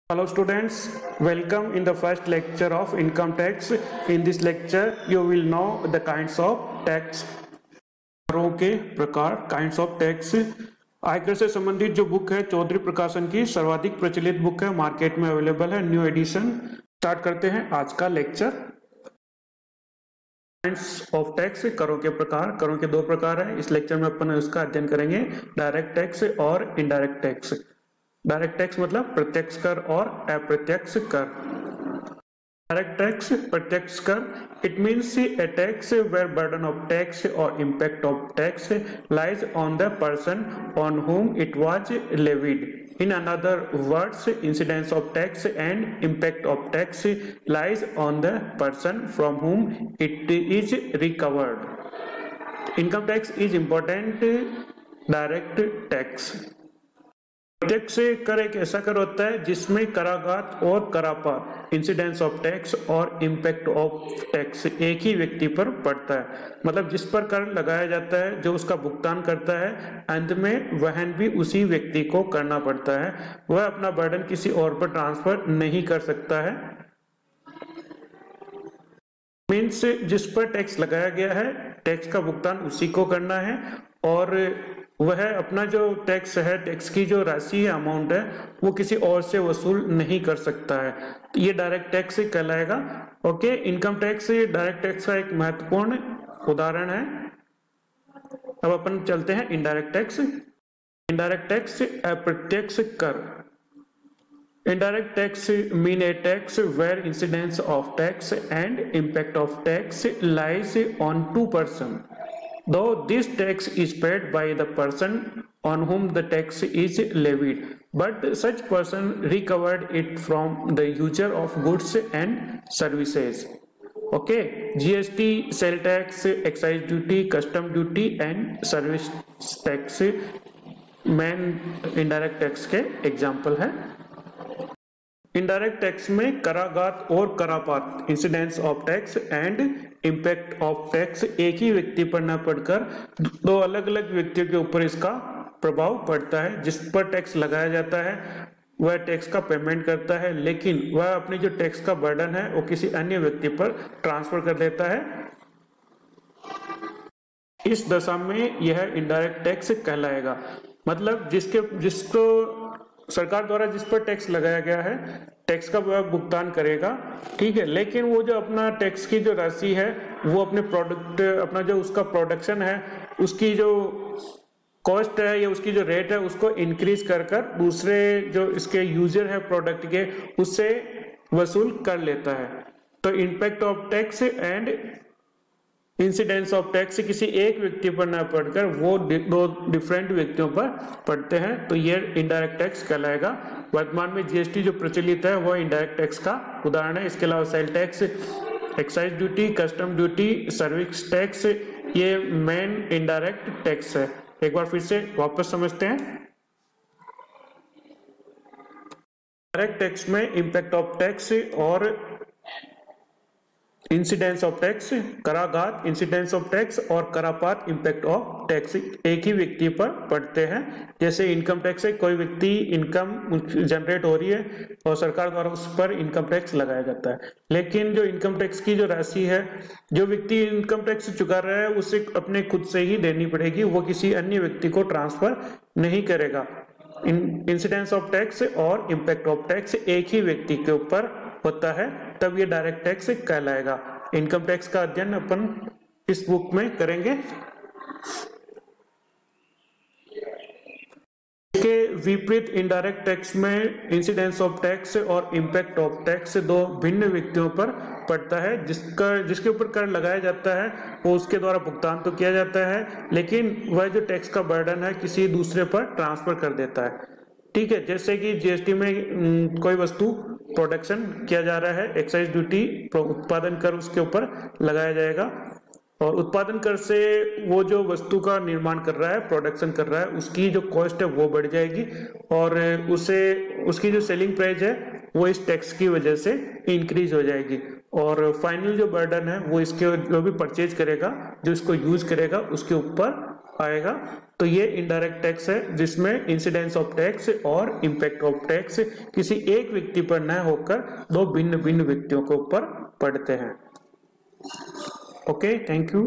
Hello students, welcome in the first lecture of income tax. In this lecture you will know the kinds of tax, करों के प्रकार, kinds of tax। आयकर से संबंधित जो book है चौधरी प्रकाशन की सर्वाधिक प्रचलित बुक है, मार्केट में अवेलेबल है, न्यू एडिशन। स्टार्ट करते हैं आज का लेक्चर। काइंड्स ऑफ टैक्स, करों के प्रकार। करों के दो प्रकार है, इस लेक्चर में अपन उसका अध्ययन करेंगे, डायरेक्ट टैक्स और इनडायरेक्ट टैक्स। डायरेक्ट टैक्स मतलब प्रत्यक्ष कर और अप्रत्यक्ष कर। डायरेक्ट टैक्स, प्रत्यक्ष कर, it means a tax where burden of tax or impact of tax lies on the person on whom it was levied. In other words, incidence of tax and impact of tax lies on the person from whom it is recovered. Income tax is important direct tax। प्रत्यक्ष कर एक ऐसा कर होता है जिसमें कराघात और करापात, इंसिडेंस ऑफ टैक्स और इम्पैक्ट ऑफ टैक्स एक ही व्यक्ति पर पड़ता है। मतलब जिस पर कर लगाया जाता है, जो उसका भुगतान करता है, अंत में वहन भी उसी व्यक्ति को करना पड़ता है। वह अपना बर्डन किसी और पर ट्रांसफर नहीं कर सकता है। मीन्स जिस पर टैक्स लगाया गया है, टैक्स का भुगतान उसी को करना है और वह अपना जो टैक्स है, टैक्स की जो राशि है, अमाउंट है, वो किसी और से वसूल नहीं कर सकता है। ये डायरेक्ट टैक्स कहलाएगा। Okay, income tax direct tax का एक महत्वपूर्ण उदाहरण है। अब अपन चलते हैं इनडायरेक्ट टैक्स। इनडायरेक्ट टैक्स अप्रत्यक्ष कर। Indirect tax mean a tax where incidence of tax and impact of tax lies on two persons, though this tax is paid by the person on whom the tax is levied, but such person recovered it from the user of goods and services. Okay, GST, sale tax, excise duty, custom duty and service tax main indirect tax के example है। Indirect tax में कराघात और करापात, incidence of tax and impact of tax एक ही व्यक्ति पर न पड़कर दो अलग अलग व्यक्तियों के ऊपर इसका प्रभाव पड़ता है। जिस पर टैक्स लगाया जाता है वह टैक्स का पेमेंट करता है, लेकिन वह अपनी जो टैक्स का बर्डन है वो किसी अन्य व्यक्ति पर ट्रांसफर कर देता है। इस दशा में यह इनडायरेक्ट टैक्स कहलाएगा। मतलब जिसको सरकार द्वारा जिस पर टैक्स लगाया गया है, टैक्स का वह भुगतान करेगा, ठीक है, लेकिन वो जो अपना टैक्स की जो राशि है वो अपने प्रोडक्ट, अपना जो उसका प्रोडक्शन है, उसकी जो कॉस्ट है या उसकी जो रेट है उसको इंक्रीज कर दूसरे जो इसके यूजर है प्रोडक्ट के, उससे वसूल कर लेता है। तो impact of tax and incidence of tax किसी एक व्यक्ति पर न पड़कर वो दो डिफरेंट व्यक्तियों पर पड़ते हैं, तो ये इनडायरेक्ट टैक्स कहलाएगा। वर्तमान में जीएसटी जो प्रचलित है वो इनडायरेक्ट टैक्स का उदाहरण है। इसके अलावा sale tax, excise duty, custom duty, service tax ये मेन इनडायरेक्ट टैक्स है। एक बार फिर से वापस समझते हैं। डायरेक्ट टैक्स में इम्पैक्ट ऑफ टैक्स और इंसिडेंस ऑफ टैक्स, कराघात, इंसिडेंस ऑफ टैक्स और करापात, इम्पैक्ट ऑफ टैक्स एक ही व्यक्ति पर पड़ते हैं। जैसे इनकम टैक्स है, कोई व्यक्ति इनकम जनरेट हो रही है और सरकार द्वारा उस पर इनकम टैक्स लगाया जाता है, लेकिन जो इनकम टैक्स की जो राशि है, जो व्यक्ति इनकम टैक्स चुका रहा है उसे अपने खुद से ही देनी पड़ेगी, वो किसी अन्य व्यक्ति को ट्रांसफर नहीं करेगा। इंसिडेंस ऑफ टैक्स और इम्पैक्ट ऑफ टैक्स एक ही व्यक्ति के ऊपर होता है, तब ये डायरेक्ट टैक्स कहलाएगा। इनकम टैक्स का अध्ययन अपन इस बुक में करेंगे। इसके विपरीत इनडायरेक्ट टैक्स में इंसिडेंस ऑफ टैक्स और इम्पैक्ट ऑफ टैक्स दो भिन्न व्यक्तियों पर पड़ता है। जिसके ऊपर कर लगाया जाता है वो उसके द्वारा भुगतान तो किया जाता है, लेकिन वह जो टैक्स का बर्डन है किसी दूसरे पर ट्रांसफर कर देता है। ठीक है, जैसे कि जीएसटी में कोई वस्तु प्रोडक्शन किया जा रहा है, एक्साइज ड्यूटी उत्पादन कर उसके ऊपर लगाया जाएगा और उत्पादन कर से वो जो वस्तु का निर्माण कर रहा है, प्रोडक्शन कर रहा है, उसकी जो कॉस्ट है वो बढ़ जाएगी और उसकी जो सेलिंग प्राइस है वो इस टैक्स की वजह से इंक्रीज हो जाएगी और फाइनल जो बर्डन है वो इसके जो भी परचेज करेगा, जो इसको यूज करेगा, उसके ऊपर आएगा। तो ये इनडायरेक्ट टैक्स है जिसमें इंसिडेंस ऑफ टैक्स और इम्पैक्ट ऑफ टैक्स किसी एक व्यक्ति पर न होकर दो भिन्न भिन्न व्यक्तियों के ऊपर पड़ते हैं। Okay, thank you.